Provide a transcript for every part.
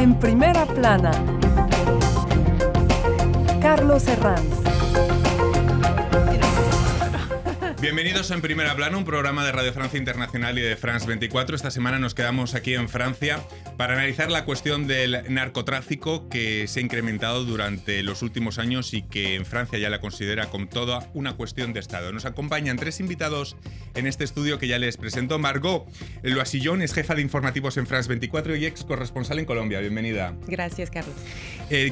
En primera plana, Carlos Herranz. Bienvenidos a En Primera Plana, un programa de Radio Francia Internacional y de France 24. Esta semana nos quedamos aquí en Francia para analizar la cuestión del narcotráfico que se ha incrementado durante los últimos años y que en Francia ya la considera como toda una cuestión de Estado. Nos acompañan tres invitados en este estudio que ya les presento. Margot Loisillon es jefa de informativos en France 24 y ex corresponsal en Colombia. Bienvenida. Gracias, Carlos.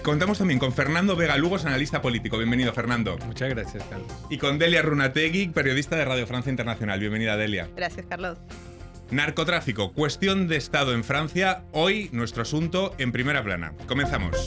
Contamos también con Fernando Vega Lugos, analista político. Bienvenido, Fernando. Muchas gracias, Carlos. Y con Delia Runategui, periodista de Radio Francia Internacional. Bienvenida, Delia. Gracias, Carlos. Narcotráfico, cuestión de Estado en Francia. Hoy nuestro asunto en Primera Plana. Comenzamos.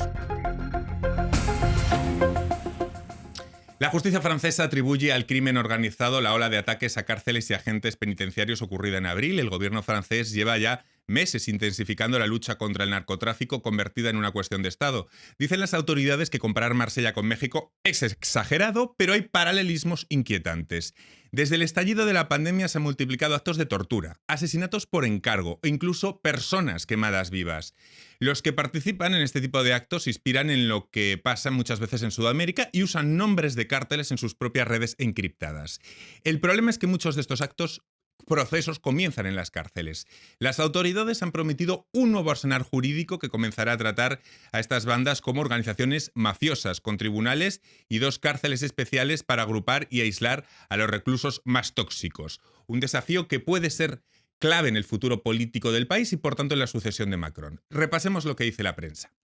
La justicia francesa atribuye al crimen organizado la ola de ataques a cárceles y agentes penitenciarios ocurrida en abril. El gobierno francés lleva ya meses intensificando la lucha contra el narcotráfico convertida en una cuestión de Estado. Dicen las autoridades que comparar Marsella con México es exagerado, pero hay paralelismos inquietantes. Desde el estallido de la pandemia se han multiplicado actos de tortura, asesinatos por encargo e incluso personas quemadas vivas. Los que participan en este tipo de actos se inspiran en lo que pasa muchas veces en Sudamérica y usan nombres de cárteles en sus propias redes encriptadas. El problema es que muchos de estos procesos comienzan en las cárceles. Las autoridades han prometido un nuevo arsenal jurídico que comenzará a tratar a estas bandas como organizaciones mafiosas, con tribunales y 2 cárceles especiales para agrupar y aislar a los reclusos más tóxicos. Un desafío que puede ser clave en el futuro político del país y por tanto en la sucesión de Macron. Repasemos lo que dice la prensa.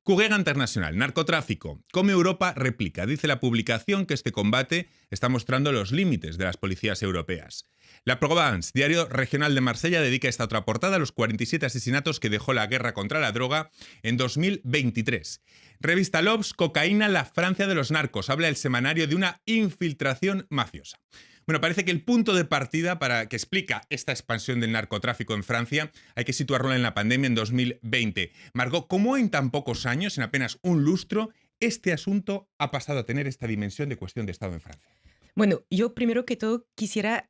Cuguega Internacional, narcotráfico, cómo Europa replica. Dice la publicación que este combate está mostrando los límites de las policías europeas. La Provence, diario regional de Marsella, dedica esta otra portada a los 47 asesinatos que dejó la guerra contra la droga en 2023. Revista L'Obs, cocaína, la Francia de los narcos. Habla el semanario de una infiltración mafiosa. Bueno, parece que el punto de partida para que explica esta expansión del narcotráfico en Francia hay que situarlo en la pandemia en 2020. Margot, ¿cómo en tan pocos años, en apenas un lustro, este asunto ha pasado a tener esta dimensión de cuestión de Estado en Francia? Bueno, yo primero que todo quisiera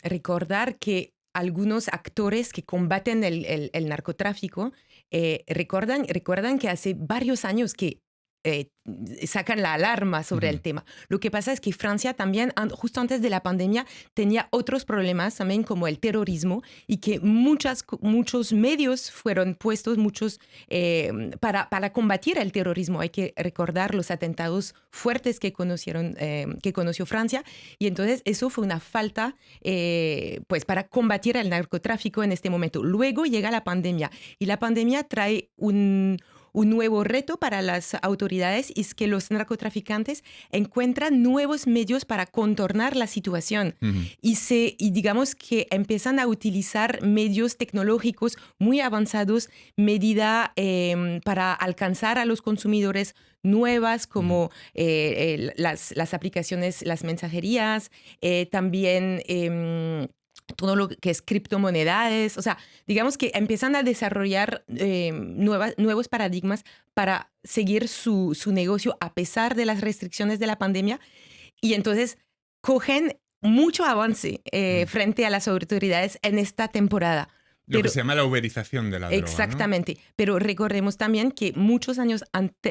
recordar que algunos actores que combaten el narcotráfico recuerdan que hace varios años que sacan la alarma sobre el tema. Lo que pasa es que Francia también, justo antes de la pandemia, tenía otros problemas también como el terrorismo y que muchos medios fueron puestos para combatir el terrorismo. Hay que recordar los atentados fuertes que conoció Francia y entonces eso fue una falta para combatir el narcotráfico en este momento. Luego llega la pandemia y la pandemia trae un nuevo reto para las autoridades es que los narcotraficantes encuentran nuevos medios para contornar la situación y digamos que empiezan a utilizar medios tecnológicos muy avanzados, para alcanzar a los consumidores nuevas como las aplicaciones, las mensajerías, también todo lo que es criptomonedas, o sea, digamos que empiezan a desarrollar nuevos paradigmas para seguir su negocio a pesar de las restricciones de la pandemia y entonces cogen mucho avance frente a las autoridades en esta temporada. Lo que se llama la uberización de la droga. Exactamente, ¿no? Pero recordemos también que muchos años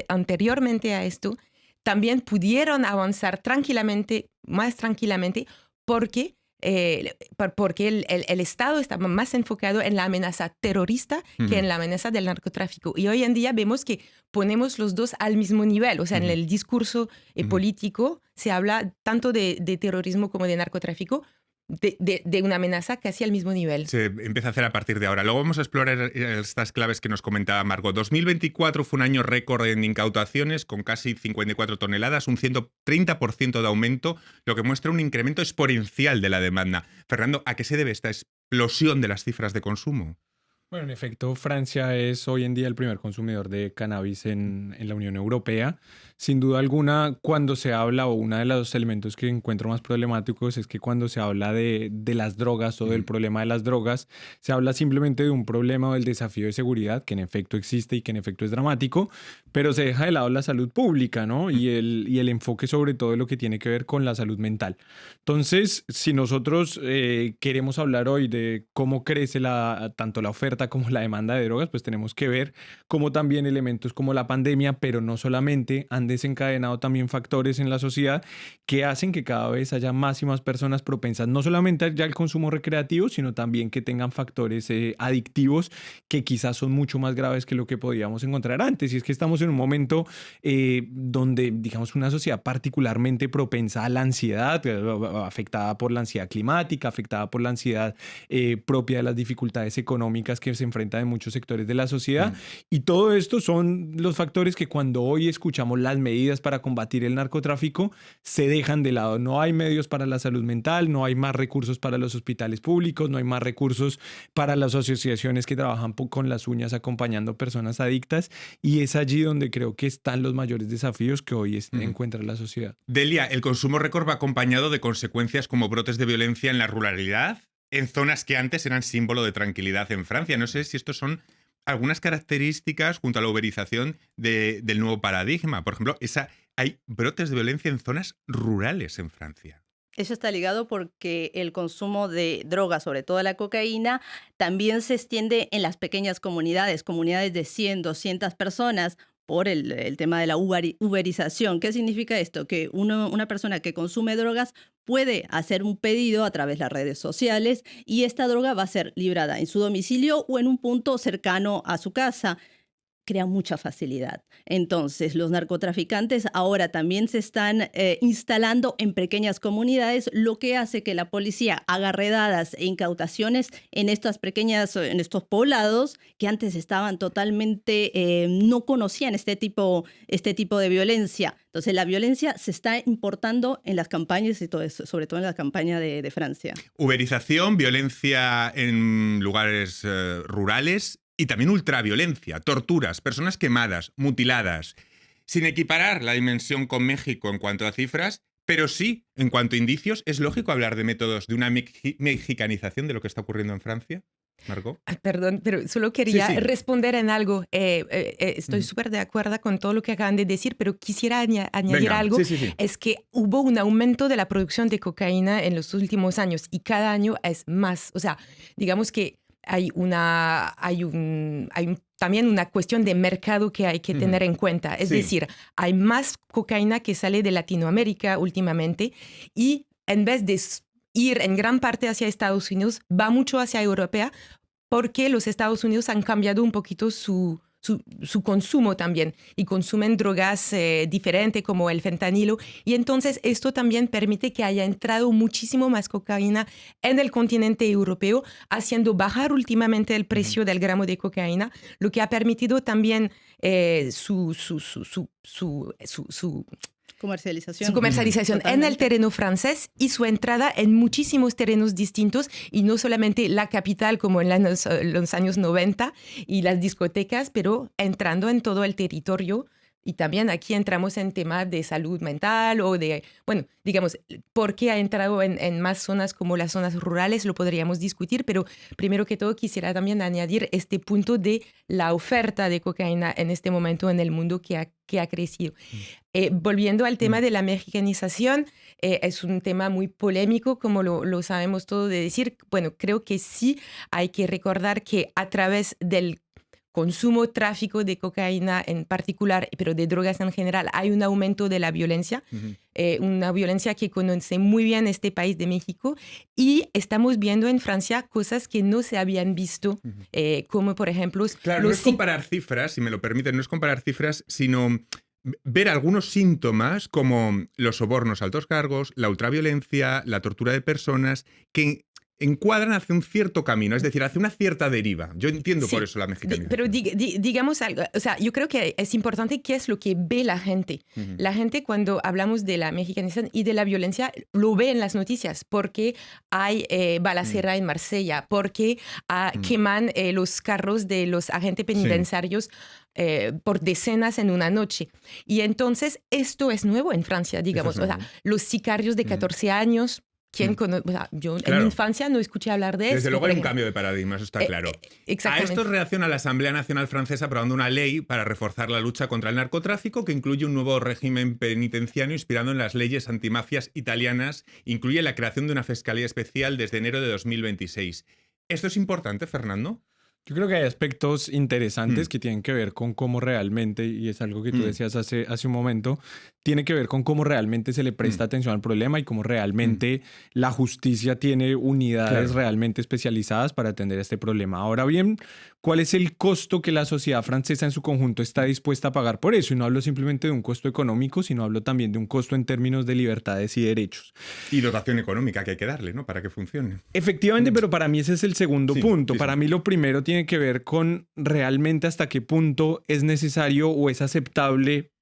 anteriormente a esto también pudieron avanzar más tranquilamente, porque el Estado está más enfocado en la amenaza terrorista que en la amenaza del narcotráfico. Y hoy en día vemos que ponemos los dos al mismo nivel. O sea, en el discurso político se habla tanto de terrorismo como de narcotráfico, de una amenaza casi al mismo nivel. Se empieza a hacer a partir de ahora. Luego vamos a explorar estas claves que nos comentaba Margot. 2024 fue un año récord en incautaciones, con casi 54 toneladas, un 130% de aumento, lo que muestra un incremento exponencial de la demanda. Fernando, ¿a qué se debe esta explosión de las cifras de consumo? Bueno, en efecto, Francia es hoy en día el primer consumidor de cannabis en la Unión Europea. Sin duda alguna, cuando se habla, o uno de los elementos que encuentro más problemáticos es que cuando se habla de las drogas o del problema de las drogas, se habla simplemente de un problema o del desafío de seguridad, que en efecto existe y que en efecto es dramático, pero se deja de lado la salud pública, ¿no? Y el enfoque sobre todo de lo que tiene que ver con la salud mental. Entonces, si nosotros queremos hablar hoy de cómo crece tanto la oferta trata como la demanda de drogas, pues tenemos que ver cómo también elementos como la pandemia, pero no solamente, han desencadenado también factores en la sociedad que hacen que cada vez haya más y más personas propensas no solamente ya al consumo recreativo, sino también que tengan factores adictivos que quizás son mucho más graves que lo que podíamos encontrar antes. Y es que estamos en un momento donde, digamos, una sociedad particularmente propensa a la ansiedad, afectada por la ansiedad climática, afectada por la ansiedad propia de las dificultades económicas que se enfrentan en muchos sectores de la sociedad. Y todo esto son los factores que cuando hoy escuchamos las medidas para combatir el narcotráfico se dejan de lado. No hay medios para la salud mental, no hay más recursos para los hospitales públicos, no hay más recursos para las asociaciones que trabajan con las uñas acompañando personas adictas, y es allí donde creo que están los mayores desafíos que hoy encuentra la sociedad. Delia, el consumo récord va acompañado de consecuencias como brotes de violencia en la ruralidad, en zonas que antes eran símbolo de tranquilidad en Francia. No sé si estos son algunas características junto a la uberización del nuevo paradigma. Por ejemplo, hay brotes de violencia en zonas rurales en Francia. Eso está ligado porque el consumo de drogas, sobre todo la cocaína, también se extiende en las pequeñas comunidades de 100, 200 personas, por el tema de la uberización. ¿Qué significa esto? Que una persona que consume drogas puede hacer un pedido a través de las redes sociales y esta droga va a ser librada en su domicilio o en un punto cercano a su casa. Crea mucha facilidad. Entonces, los narcotraficantes ahora también se están instalando en pequeñas comunidades, lo que hace que la policía haga redadas e incautaciones en estos poblados que antes estaban totalmente, no conocían este tipo de violencia. Entonces, la violencia se está importando en las campañas y todo eso, sobre todo en la campaña de Francia. Uberización, violencia en lugares rurales. Y también ultraviolencia, torturas, personas quemadas, mutiladas. Sin equiparar la dimensión con México en cuanto a cifras, pero sí, en cuanto a indicios, ¿es lógico hablar de métodos de una mexicanización de lo que está ocurriendo en Francia? Margot. Perdón, pero solo quería Sí. responder en algo. Estoy súper de acuerdo con todo lo que acaban de decir, pero quisiera añadir algo. Sí. Es que hubo un aumento de la producción de cocaína en los últimos años y cada año es más. O sea, digamos que hay también una cuestión de mercado que hay que tener en cuenta. Es decir, hay más cocaína que sale de Latinoamérica últimamente y en vez de ir en gran parte hacia Estados Unidos, va mucho hacia Europa porque los Estados Unidos han cambiado un poquito su consumo también y consumen drogas diferentes como el fentanilo, y entonces esto también permite que haya entrado muchísimo más cocaína en el continente europeo, haciendo bajar últimamente el precio del gramo de cocaína, lo que ha permitido también su comercialización en el terreno francés y su entrada en muchísimos terrenos distintos, y no solamente la capital como en los años 90 y las discotecas, pero entrando en todo el territorio. Y también aquí entramos en temas de salud mental o de, bueno, digamos, por qué ha entrado en más zonas como las zonas rurales, lo podríamos discutir, pero primero que todo quisiera también añadir este punto de la oferta de cocaína en este momento en el mundo que ha crecido. Volviendo al tema de la mexicanización, es un tema muy polémico, como lo sabemos todo de decir. Bueno, creo que sí hay que recordar que a través del consumo, tráfico de cocaína en particular, pero de drogas en general, hay un aumento de la violencia, una violencia que conoce muy bien este país de México, y estamos viendo en Francia cosas que no se habían visto, como por ejemplo... Claro, no es comparar cifras, si me lo permiten, no es comparar cifras, sino ver algunos síntomas como los sobornos a altos cargos, la ultraviolencia, la tortura de personas, que encuadran hacia un cierto camino, es decir, hacia una cierta deriva. Yo entiendo por eso la mexicanización. Pero digamos algo, o sea, yo creo que es importante qué es lo que ve la gente. La gente, cuando hablamos de la mexicanización y de la violencia, lo ve en las noticias, porque hay balacera en Marsella, porque queman los carros de los agentes penitenciarios por decenas en una noche. Y entonces esto es nuevo en Francia, digamos. O sea, los sicarios de 14 años... O sea, yo en mi infancia no escuché hablar de eso. Desde luego hay un cambio de paradigma, eso está claro. A esto reacciona la Asamblea Nacional Francesa aprobando una ley para reforzar la lucha contra el narcotráfico, que incluye un nuevo régimen penitenciario inspirado en las leyes antimafias italianas. Incluye la creación de una fiscalía especial desde enero de 2026. ¿Esto es importante, Fernando? Yo creo que hay aspectos interesantes que tienen que ver con cómo realmente, y es algo que tú decías hace un momento, tiene que ver con cómo realmente se le presta atención al problema y cómo realmente la justicia tiene unidades realmente especializadas para atender este problema. Ahora bien, ¿cuál es el costo que la sociedad francesa en su conjunto está dispuesta a pagar por eso? Y no hablo simplemente de un costo económico, sino hablo también de un costo en términos de libertades y derechos. Y dotación económica que hay que darle, ¿no? Para que funcione. Efectivamente, pero para mí ese es el segundo punto. Sí, para mí lo primero tiene que ver con realmente hasta qué punto es necesario o es aceptable,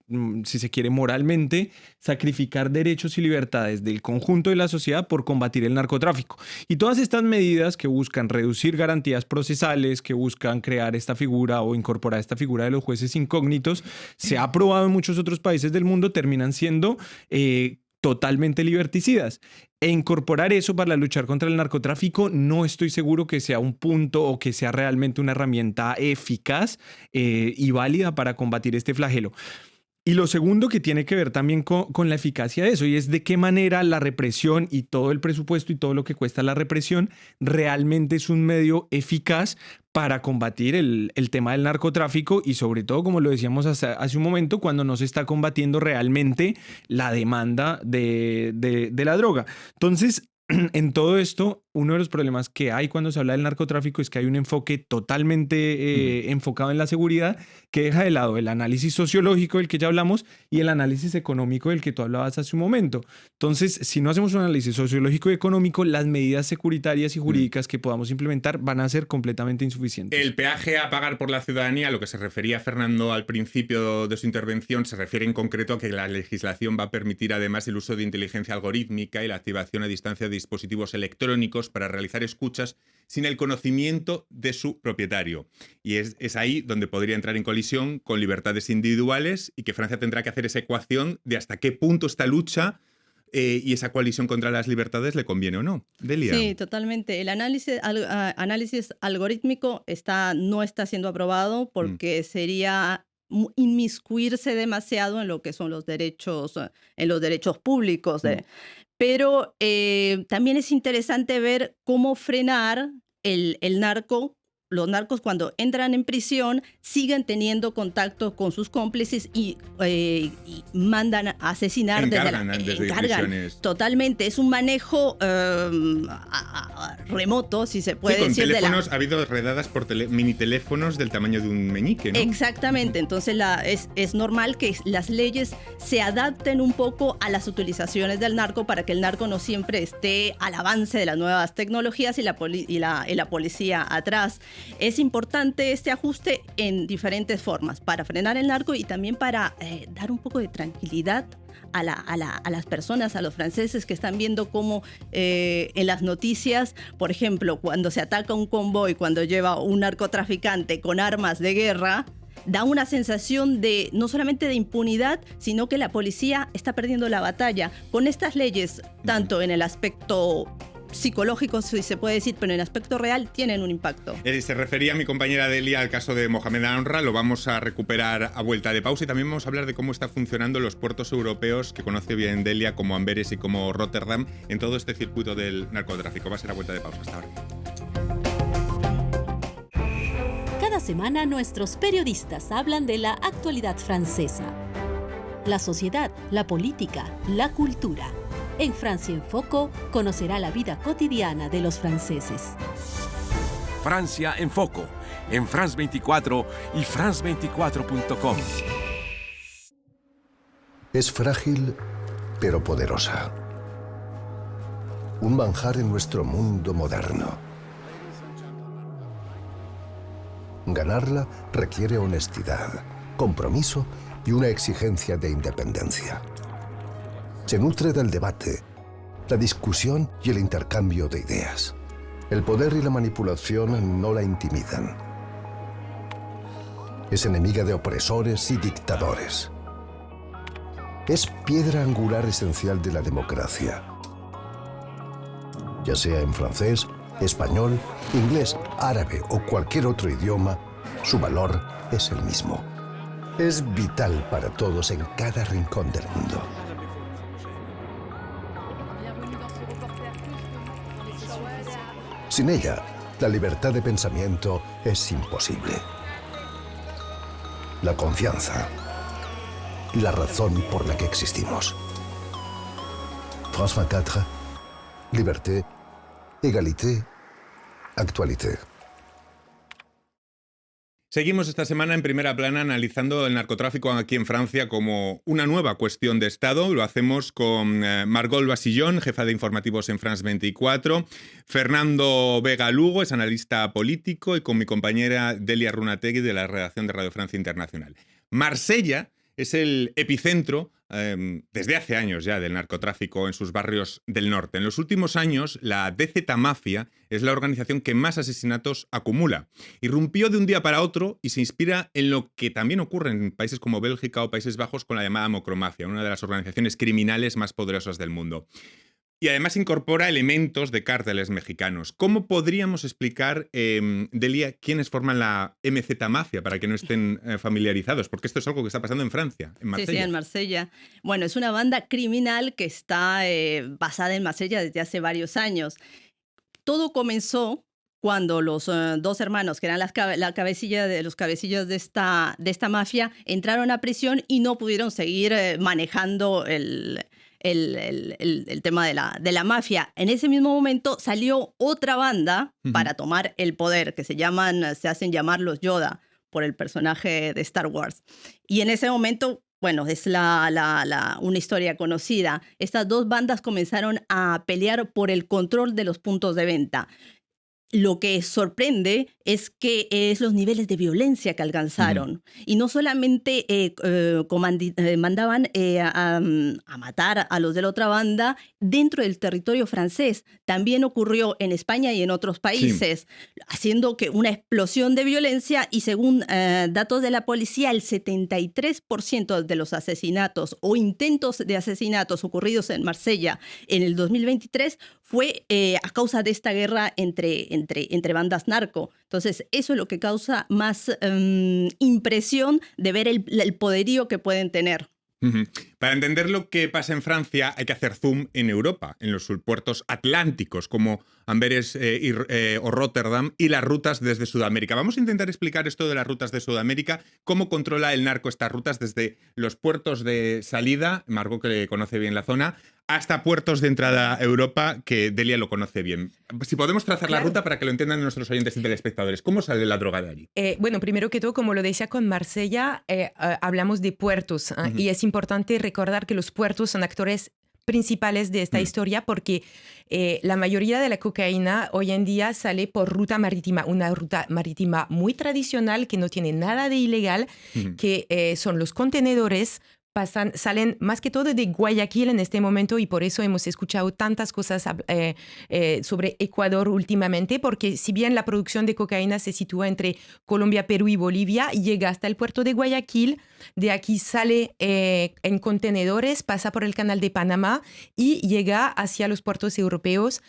si se quiere moralmente, sacrificar derechos y libertades del conjunto de la sociedad por combatir el narcotráfico. Y todas estas medidas que buscan reducir garantías procesales, que buscan crear esta figura o incorporar esta figura de los jueces incógnitos, se ha aprobado en muchos otros países del mundo, terminan siendo totalmente liberticidas. E incorporar eso para luchar contra el narcotráfico no estoy seguro que sea un punto o que sea realmente una herramienta eficaz y válida para combatir este flagelo. Y lo segundo que tiene que ver también con la eficacia de eso, y es de qué manera la represión y todo el presupuesto y todo lo que cuesta la represión realmente es un medio eficaz para combatir el tema del narcotráfico y sobre todo, como lo decíamos hace un momento, cuando no se está combatiendo realmente la demanda de la droga. Entonces, en todo esto, uno de los problemas que hay cuando se habla del narcotráfico es que hay un enfoque totalmente enfocado en la seguridad que deja de lado el análisis sociológico del que ya hablamos y el análisis económico del que tú hablabas hace un momento. Entonces, si no hacemos un análisis sociológico y económico, las medidas securitarias y jurídicas que podamos implementar van a ser completamente insuficientes. El peaje a pagar por la ciudadanía, a lo que se refería Fernando al principio de su intervención, se refiere en concreto a que la legislación va a permitir además el uso de inteligencia algorítmica y la activación a distancia de dispositivos electrónicos para realizar escuchas sin el conocimiento de su propietario. Y es ahí donde podría entrar en colisión con libertades individuales y que Francia tendrá que hacer esa ecuación de hasta qué punto esta lucha y esa coalición contra las libertades le conviene o no. Delia. Sí, totalmente. El análisis algorítmico no está siendo aprobado porque sería inmiscuirse demasiado en lo que son los derechos públicos. Pero también es interesante ver cómo frenar el narco. Los narcos cuando entran en prisión siguen teniendo contacto con sus cómplices y mandan a asesinar encargan desde prisiones. Totalmente. Es un manejo remoto, si se puede decir. Con teléfonos, ha habido redadas por mini teléfonos del tamaño de un meñique, ¿no? Exactamente. Entonces es normal que las leyes se adapten un poco a las utilizaciones del narco para que el narco no siempre esté al avance de las nuevas tecnologías y la policía atrás. Es importante este ajuste en diferentes formas para frenar el narco y también para dar un poco de tranquilidad a las personas, a los franceses que están viendo cómo en las noticias, por ejemplo, cuando se ataca un convoy, cuando lleva un narcotraficante con armas de guerra, da una sensación de no solamente de impunidad, sino que la policía está perdiendo la batalla. Con estas leyes, tanto en el aspecto psicológicos, si se puede decir, pero en aspecto real tienen un impacto. Se refería mi compañera Delia al caso de Mohamed Al-Honra, lo vamos a recuperar a vuelta de pausa y también vamos a hablar de cómo están funcionando los puertos europeos que conoce bien Delia, como Amberes y como Rotterdam, en todo este circuito del narcotráfico. Va a ser a vuelta de pausa. Hasta ahora. Cada semana nuestros periodistas hablan de la actualidad francesa, la sociedad, la política, la cultura. En Francia en Foco conocerá la vida cotidiana de los franceses. Francia en Foco, en France 24 y France24.com. Es frágil, pero poderosa. Un manjar en nuestro mundo moderno. Ganarla requiere honestidad, compromiso y una exigencia de independencia. Se nutre del debate, la discusión y el intercambio de ideas. El poder y la manipulación no la intimidan. Es enemiga de opresores y dictadores. Es piedra angular esencial de la democracia. Ya sea en francés, español, inglés, árabe o cualquier otro idioma, su valor es el mismo. Es vital para todos en cada rincón del mundo. Sin ella, la libertad de pensamiento es imposible. La confianza, la razón por la que existimos. France 24, liberté, égalité, actualité. Seguimos esta semana en Primera Plana analizando el narcotráfico aquí en Francia como una nueva cuestión de Estado. Lo hacemos con Margot Basillón, jefa de informativos en France 24, Fernando Vega Lugo, es analista político, y con mi compañera Delia Runategui de la redacción de Radio Francia Internacional. Marsella es el epicentro desde hace años ya del narcotráfico en sus barrios del norte. En los últimos años, la DZ Mafia es la organización que más asesinatos acumula. Irrumpió de un día para otro y se inspira en lo que también ocurre en países como Bélgica o Países Bajos con la llamada Mocromafia, una de las organizaciones criminales más poderosas del mundo. Y además incorpora elementos de cárteles mexicanos. ¿Cómo podríamos explicar, Delia, quiénes forman la MZ Mafia, para que no estén familiarizados? Porque esto es algo que está pasando en Francia, en Marsella. Sí, en Marsella. Bueno, es una banda criminal que está basada en Marsella desde hace varios años. Todo comenzó cuando los dos hermanos, que eran los cabecillas de esta mafia, entraron a prisión y no pudieron seguir manejando el tema de la mafia. En ese mismo momento salió otra banda para tomar el poder, que se hacen llamar los Yoda, por el personaje de Star Wars. Y en ese momento, bueno, es una historia conocida. Estas dos bandas comenzaron a pelear por el control de los puntos de venta. Lo que sorprende es los niveles de violencia que alcanzaron. Y no solamente mandaban a matar a los de la otra banda dentro del territorio francés. También ocurrió en España y en otros países, haciendo que una explosión de violencia, y según datos de la policía, el 73% de los asesinatos o intentos de asesinatos ocurridos en Marsella en el 2023 fue a causa de esta guerra entre bandas narco. Entonces, eso es lo que causa más impresión de ver el poderío que pueden tener. Para entender lo que pasa en Francia hay que hacer zoom en Europa, en los subpuertos atlánticos como Amberes o Rotterdam, y las rutas desde Sudamérica. Vamos a intentar explicar esto de las rutas de Sudamérica, cómo controla el narco estas rutas desde los puertos de salida, Margot, que conoce bien la zona, hasta puertos de entrada a Europa, que Delia lo conoce bien. Si podemos trazar la ruta para que lo entiendan nuestros oyentes y telespectadores. ¿Cómo sale la droga de allí? Bueno, primero que todo, como lo decía con Marsella, hablamos de puertos, y es importante recordar que los puertos son actores principales de esta historia, porque la mayoría de la cocaína hoy en día sale por ruta marítima, una ruta marítima muy tradicional que no tiene nada de ilegal, que son los contenedores. Salen más que todo de Guayaquil en este momento, y por eso hemos escuchado tantas cosas sobre Ecuador últimamente, porque si bien la producción de cocaína se sitúa entre Colombia, Perú y Bolivia, llega hasta el puerto de Guayaquil, de aquí sale en contenedores, pasa por el canal de Panamá y llega hacia los puertos europeos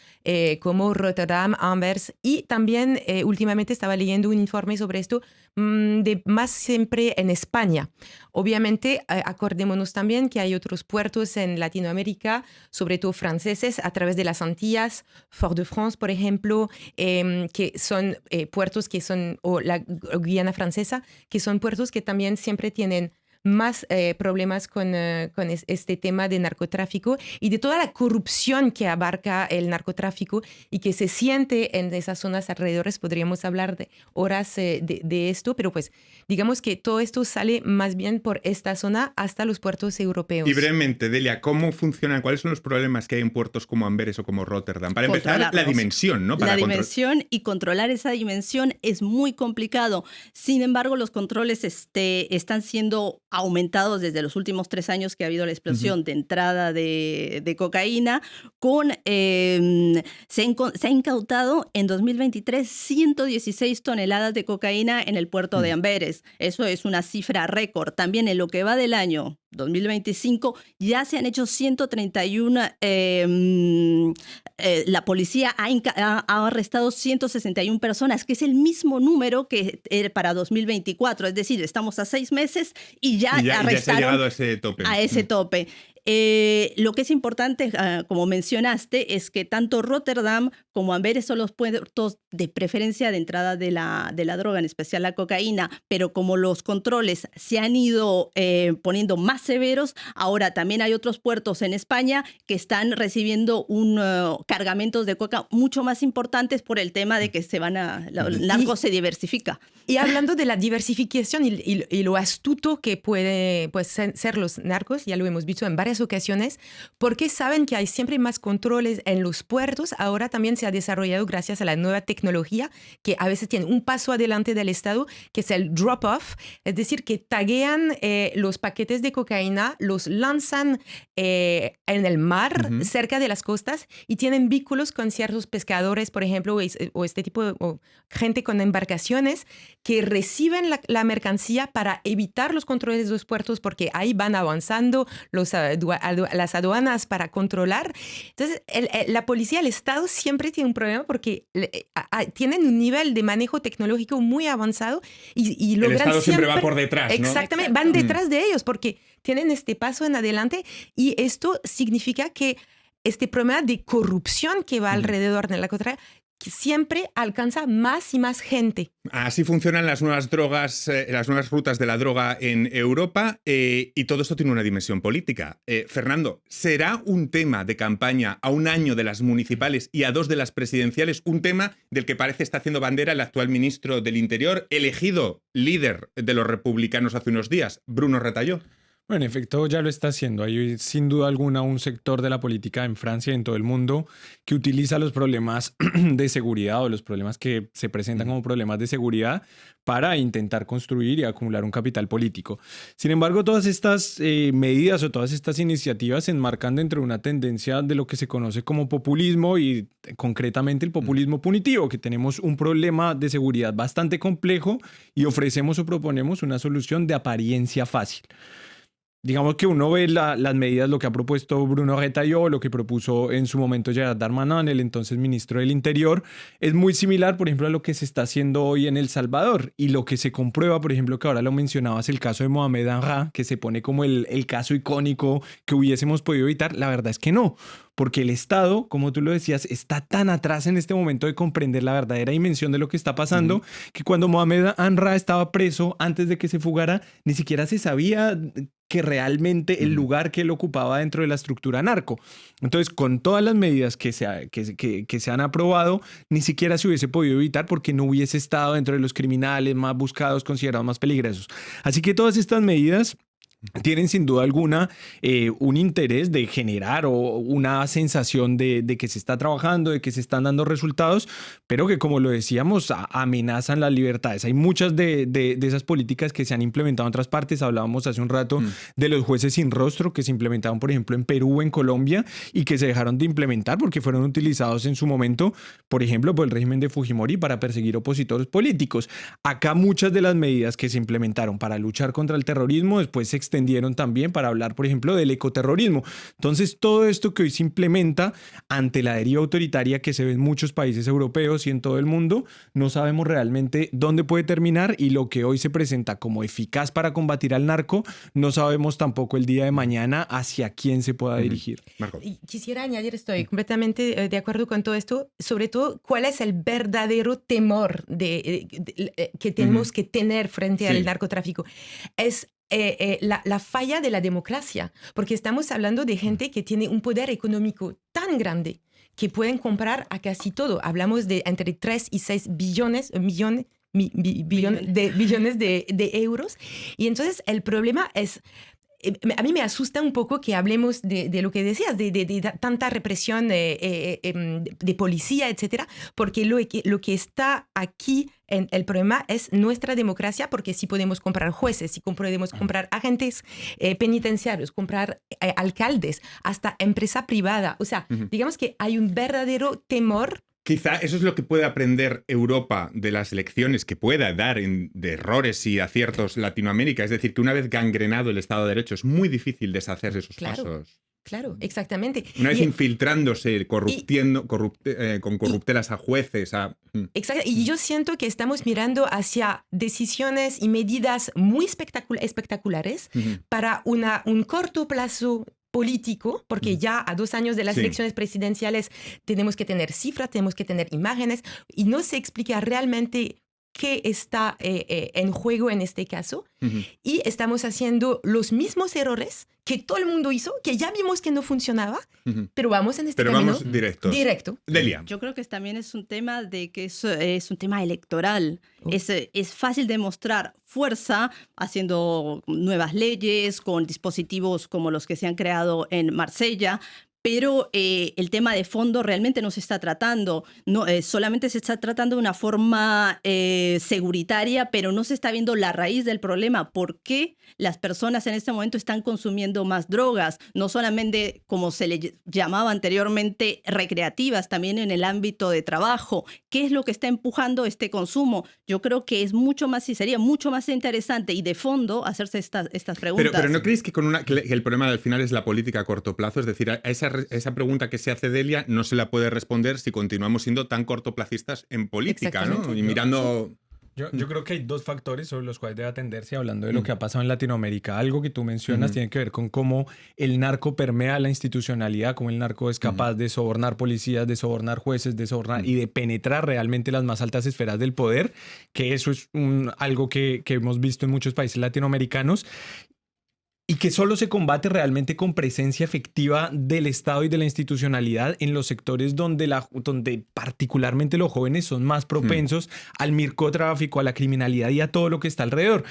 como Rotterdam, Anvers, y también últimamente estaba leyendo un informe sobre esto, más siempre en España. Obviamente, acordémonos también que hay otros puertos en Latinoamérica, sobre todo franceses, a través de las Antillas, Fort-de-France, por ejemplo, que son puertos que son, o la Guyana francesa, que son puertos que también siempre tienen más problemas con este tema de narcotráfico y de toda la corrupción que abarca el narcotráfico y que se siente en esas zonas alrededores. Podríamos hablar de horas de esto, pero pues digamos que todo esto sale más bien por esta zona hasta los puertos europeos. Y brevemente, Delia, ¿cómo funcionan? ¿Cuáles son los problemas que hay en puertos como Amberes o como Rotterdam? Para empezar, la dimensión, ¿no? La dimensión, y controlar esa dimensión es muy complicado. Sin embargo, los controles están siendo aumentados desde los últimos 3 años que ha habido la explosión de entrada de cocaína. Se ha incautado en 2023 116 toneladas de cocaína en el puerto de Amberes. Eso es una cifra récord. También en lo que va del año 2025 ya se han hecho 131. La policía ha arrestado 161 personas, que es el mismo número que era para 2024. Es decir, estamos a 6 meses y ya arrestaron, ya se ha llegado a ese tope. Lo que es importante, como mencionaste, es que tanto Rotterdam como Amberes son los puertos de preferencia de entrada de la droga, en especial la cocaína, pero como los controles se han ido poniendo más severos, ahora también hay otros puertos en España que están recibiendo cargamentos de coca mucho más importantes por el tema de que el narco se diversifica. Y hablando de la diversificación y lo astuto que puede ser los narcos, ya lo hemos visto en varias ocasiones, porque saben que hay siempre más controles en los puertos. Ahora también se ha desarrollado gracias a la nueva tecnología que a veces tiene un paso adelante del Estado, que es el drop-off, es decir, que taguean los paquetes de cocaína, los lanzan en el mar, cerca de las costas, y tienen vínculos con ciertos pescadores, por ejemplo, o este tipo de gente con embarcaciones que reciben la mercancía para evitar los controles de los puertos, porque ahí van avanzando las aduanas para controlar. Entonces, la policía, el Estado siempre tiene un problema porque tienen un nivel de manejo tecnológico muy avanzado y logran el Estado siempre va por detrás, ¿no? Exactamente, van detrás de ellos porque tienen este paso en adelante, y esto significa que este problema de corrupción que va alrededor de la narcotráfico que siempre alcanza más y más gente. Así funcionan las nuevas drogas, las nuevas rutas de la droga en Europa, y todo esto tiene una dimensión política. Fernando, ¿será un tema de campaña a un año de las municipales y a 2 de las presidenciales, un tema del que parece está haciendo bandera el actual ministro del Interior, elegido líder de los republicanos hace unos días, Bruno Retailleau? Bueno, en efecto, ya lo está haciendo. Hay sin duda alguna un sector de la política en Francia y en todo el mundo que utiliza los problemas de seguridad o los problemas que se presentan como problemas de seguridad para intentar construir y acumular un capital político. Sin embargo, todas estas medidas o todas estas iniciativas se enmarcan dentro de una tendencia de lo que se conoce como populismo y concretamente el populismo punitivo, que tenemos un problema de seguridad bastante complejo y ofrecemos o proponemos una solución de apariencia fácil. Digamos que uno ve las medidas, lo que ha propuesto Bruno Retailleau, lo que propuso en su momento Gerald Darmanin, el entonces ministro del Interior, es muy similar, por ejemplo, a lo que se está haciendo hoy en El Salvador. Y lo que se comprueba, por ejemplo, que ahora lo mencionabas, el caso de Mohamed Anra, que se pone como el caso icónico que hubiésemos podido evitar, la verdad es que no. Porque el Estado, como tú lo decías, está tan atrás en este momento de comprender la verdadera dimensión de lo que está pasando, que cuando Mohamed Anra estaba preso, antes de que se fugara, ni siquiera se sabía que realmente el lugar que él ocupaba dentro de la estructura narco. Entonces, con todas las medidas que se han aprobado, ni siquiera se hubiese podido evitar porque no hubiese estado dentro de los criminales más buscados, considerados más peligrosos. Así que todas estas medidas tienen sin duda alguna un interés de generar una sensación de que se está trabajando, de que se están dando resultados, pero que, como lo decíamos, amenazan las libertades. Hay muchas de esas políticas que se han implementado en otras partes. Hablábamos hace un rato de los jueces sin rostro que se implementaron, por ejemplo, en Perú, en Colombia, y que se dejaron de implementar porque fueron utilizados en su momento, por ejemplo, por el régimen de Fujimori para perseguir opositores políticos. Acá muchas de las medidas que se implementaron para luchar contra el terrorismo después se extendieron también para hablar, por ejemplo, del ecoterrorismo. Entonces, todo esto que hoy se implementa ante la deriva autoritaria que se ve en muchos países europeos y en todo el mundo, no sabemos realmente dónde puede terminar, y lo que hoy se presenta como eficaz para combatir al narco, no sabemos tampoco el día de mañana hacia quién se pueda dirigir. Marco. Y quisiera añadir, estoy completamente de acuerdo con todo esto, sobre todo, ¿cuál es el verdadero temor que tenemos que tener frente al narcotráfico? Es la falla de la democracia, porque estamos hablando de gente que tiene un poder económico tan grande que pueden comprar a casi todo. Hablamos de entre 3 y 6 billones de euros. Y entonces el problema es... A mí me asusta un poco que hablemos de lo que decías, de tanta represión de policía, etcétera, porque lo que está aquí, el problema es nuestra democracia, porque si podemos comprar jueces, si podemos comprar agentes penitenciarios, comprar alcaldes, hasta empresa privada. O sea, digamos que hay un verdadero temor. Quizá eso es lo que puede aprender Europa de las lecciones que pueda dar de errores y aciertos Latinoamérica. Es decir, que una vez gangrenado el Estado de Derecho es muy difícil deshacerse esos pasos. Claro, exactamente. Una vez infiltrándose, con corruptelas a jueces. Exacto. Y yo siento que estamos mirando hacia decisiones y medidas muy espectaculares para un corto plazo político, porque ya a 2 años de las Sí. elecciones presidenciales tenemos que tener cifras, tenemos que tener imágenes, y no se explica realmente qué está en juego en este caso. Ujú. Y estamos haciendo los mismos errores que todo el mundo hizo, que ya vimos que no funcionaba, Ujú. pero vamos en este Pero camino vamos directos. directo. Delia. Yo creo que también es un tema de que es un tema electoral. Oh. Es fácil demostrar fuerza haciendo nuevas leyes, con dispositivos como los que se han creado en Marsella, pero el tema de fondo realmente no se está tratando. No, solamente se está tratando de una forma seguritaria, pero no se está viendo la raíz del problema. ¿Por qué las personas en este momento están consumiendo más drogas? No solamente, como se le llamaba anteriormente, recreativas, también en el ámbito de trabajo. ¿Qué es lo que está empujando este consumo? Yo creo que es mucho más, y sería mucho más interesante y de fondo hacerse estas preguntas. Pero ¿no creéis que, que el problema al final es la política a corto plazo? Es decir, a esa pregunta que se hace Delia no se la puede responder si continuamos siendo tan cortoplacistas en política, ¿no? Exactamente. Y mirando... Yo creo que hay 2 factores sobre los cuales debe atenderse hablando de lo que ha pasado en Latinoamérica. Algo que tú mencionas tiene que ver con cómo el narco permea la institucionalidad, cómo el narco es capaz de sobornar policías, de sobornar jueces, de sobornar y de penetrar realmente las más altas esferas del poder, que eso es algo que hemos visto en muchos países latinoamericanos. Y que solo se combate realmente con presencia efectiva del Estado y de la institucionalidad en los sectores donde particularmente los jóvenes son más propensos al microtráfico, a la criminalidad y a todo lo que está alrededor.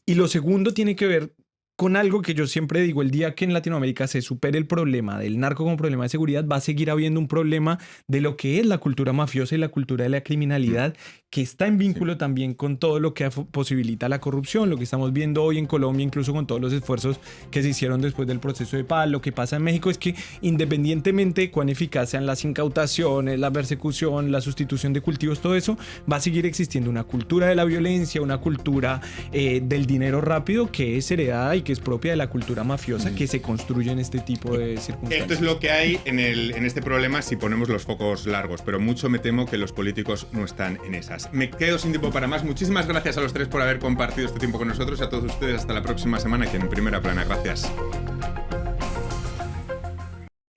Y lo segundo tiene que ver con algo que yo siempre digo: el día que en Latinoamérica se supere el problema del narco como problema de seguridad, va a seguir habiendo un problema de lo que es la cultura mafiosa y la cultura de la criminalidad, que está en vínculo también con todo lo que posibilita la corrupción, lo que estamos viendo hoy en Colombia, incluso con todos los esfuerzos que se hicieron después del proceso de paz. Lo que pasa en México es que, independientemente de cuán eficaz sean las incautaciones, la persecución, la sustitución de cultivos, todo eso, va a seguir existiendo una cultura de la violencia, una cultura del dinero rápido, que es heredada y que es propia de la cultura mafiosa, que se construye en este tipo de circunstancias. Esto es lo que hay en este problema si ponemos los focos largos, pero mucho me temo que los políticos no están en esas. Me quedo sin tiempo para más. Muchísimas gracias a los 3 por haber compartido este tiempo con nosotros y a todos ustedes hasta la próxima semana aquí en Primera Plana. Gracias.